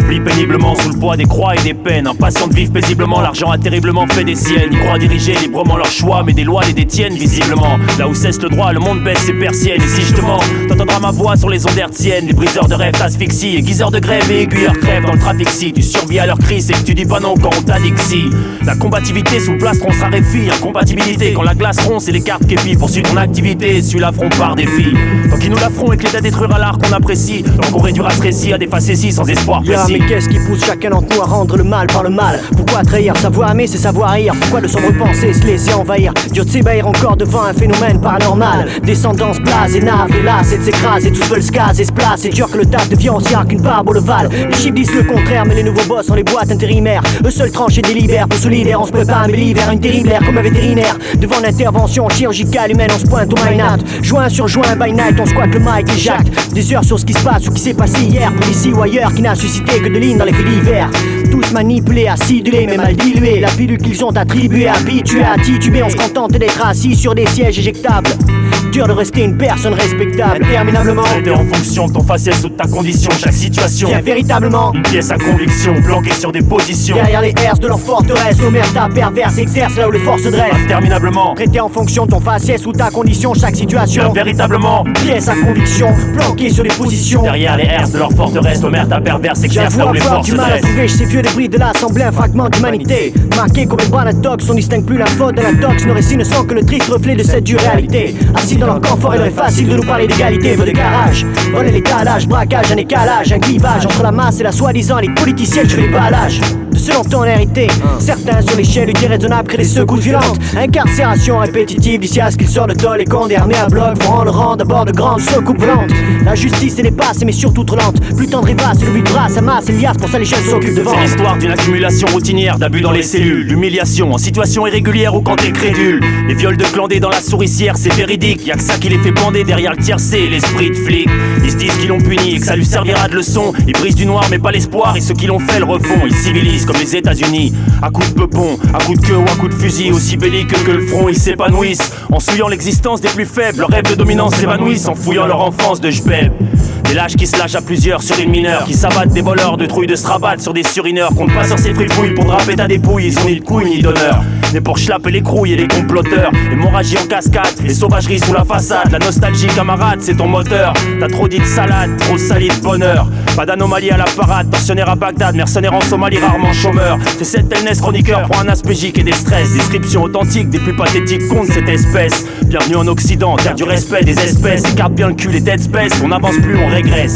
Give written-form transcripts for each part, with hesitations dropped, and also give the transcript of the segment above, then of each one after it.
s'accomplit péniblement sous le poids des croix et des peines. Impatient de vivre paisiblement, l'argent a terriblement fait des siennes. Ils croient diriger librement leur choix, mais des lois les détiennent visiblement. Là où cesse le droit, le monde baisse ses persiennes. Et si je te mens, t'entendras ma voix sur les ondes hertziennes. Les briseurs de rêves t'asphyxient, aiguiseurs de grève et aiguilleurs crèvent dans le trafic. Si tu survis à leur cri, c'est que tu dis pas non quand on t'a dit que si. La combativité sous le plastron se raréfie. Incompatibilité quand la glace ronce et les cartes képis. Poursuis ton activité, suis l'affront par défi. Tant qu'ils nous l'affrontent et que l'État détruira l'art qu'on apprécie, donc on réduira ce récit à des facéties sans espoir précis. Mais qu'est-ce qui pousse chacun d'entre nous à rendre le mal par le mal? Pourquoi trahir? Savoir aimer, c'est savoir rire. Pourquoi de sombres pensées se laisser envahir? Dieu de s'ébahir encore devant un phénomène paranormal. Descendance blasée, navrée, lasse et de s'écraser. Tous veulent se caser, se place. C'est dur que le taf devient aussi rare qu'une parabole ovale. Les chiffres disent le contraire, mais les nouveaux boss sont les boîtes intérimaires. Eux seuls tranchent et délibèrent. Peu solidaires, on se prépare un bélier vers une terrible ère comme un vétérinaire. Devant l'intervention chirurgicale humaine, on se pointe au mind out. Joint sur joint, by night, on squatte le mic et jacte. Des heures sur ce qui se passe ou qui s'est passé hier, pour ici ou ailleurs, qui n'a suscité que de lignes dans les faits divers. Tous manipulés, acidulés, mais mal dilués. La pilule qu'ils ont attribuée, habitués à tituber. On se contente d'être assis sur des sièges éjectables. Dur de rester une personne respectable. Interminablement traité en fonction de ton faciès ou de ta condition. Chaque situation devient véritablement une pièce à conviction, planquée sur des positions. Derrière les herses de leur forteresse, l'omerta perverse exerce là où les forces se dressent. Interminablement traité en fonction de ton faciès ou ta condition. Chaque situation véritablement pièce à conviction, planquée sur des positions. Derrière les herses de leur forteresse, l'omerta perverse exerce là où les forces se dressent. J'avoue avoir du mal à trouver ces vieux débris de l'assemblée, un fragment d'humanité marqué comme une banatox. On distingue plus la faute de la tox. Nos récits ne sont que le triste reflet de cette dure réalité. Assis dans leur confort, il est facile de nous parler d'égalité. Vœux de garage, voler l'étalage, braquage, un écalage, un clivage entre la masse et la soi-disant les politiciens. Je fais les ballages de ceux dont on a hérité. Certains sur l'échelle du déraisonnable créent des secousses violentes. Incarcération répétitive d'ici à ce qu'ils sortent de tôle. Et condamnés à bloc feront le rang d'abord de grandes secoupes volantes. La justice elle est passée mais surtout trop lente. Plus tendre et vaste, le but brasse, amasse et liasse. Pour ça les jeunes s'occupent devant. C'est l'histoire d'une accumulation routinière d'abus dans les cellules, l'humiliation en situation irrégulière ou quand t'es crédule. Les viols de clandés dans la souricière, c'est véridique. Y'a que ça qui les fait bander derrière le tiercé, l'esprit de flic. Ils se disent qu'ils l'ont puni et que ça lui servira de leçon. Ils brisent du noir mais pas l'espoir et ceux qui l'ont fait le refont. Ils civilisent comme les États-Unis, à coups de peupon, à coups de queue ou à coups de fusil. Aussi belliqueux que le front, ils s'épanouissent en souillant l'existence des plus faibles. Leurs rêves de dominance s'évanouissent en fouillant leur enfance de jbeb. Des lâches qui se lâchent à plusieurs sur une mineure, qui s'abattent des voleurs de trouilles de Strabat sur des surineurs. Compte pas sur ces fripouilles pour draper ta dépouille. Ils ont ni de couilles ni d'honneur, mais pour schlapper les crouilles et les comploteurs. Hémorragie en cascade, les sauvageries sous la façade. La nostalgie camarade, c'est ton moteur. T'as trop dit de salade, trop sali de bonheur. Pas d'anomalie à la parade, pensionnaire à Bagdad, mercenaire en Somalie, rarement chômeur. C'est cette TNS chroniqueur pour un aspégique et des stress. Description authentique des plus pathétiques contes de cette espèce. Bienvenue en Occident, terre du respect des espèces. Écarte bien le cul les têtes spèces, on n'avance plus, on régresse.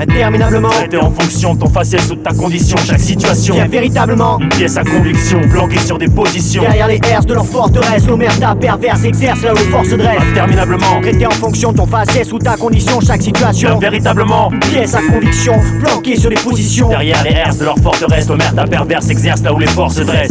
Interminablement traité en fonction de ton faciès ou de ta condition. Chaque situation devient véritablement une pièce à conviction, planquée sur des positions. Derrière les herses de leur forteresse, l'omerta perverse exerce là où les forces se dressent. Interminablement traité en fonction de ton faciès ou ta condition. Chaque situation véritablement pièce à conviction, planquée sur des positions. Derrière les herses de leur forteresse, l'omerta perverse exerce là où les forces se dressent.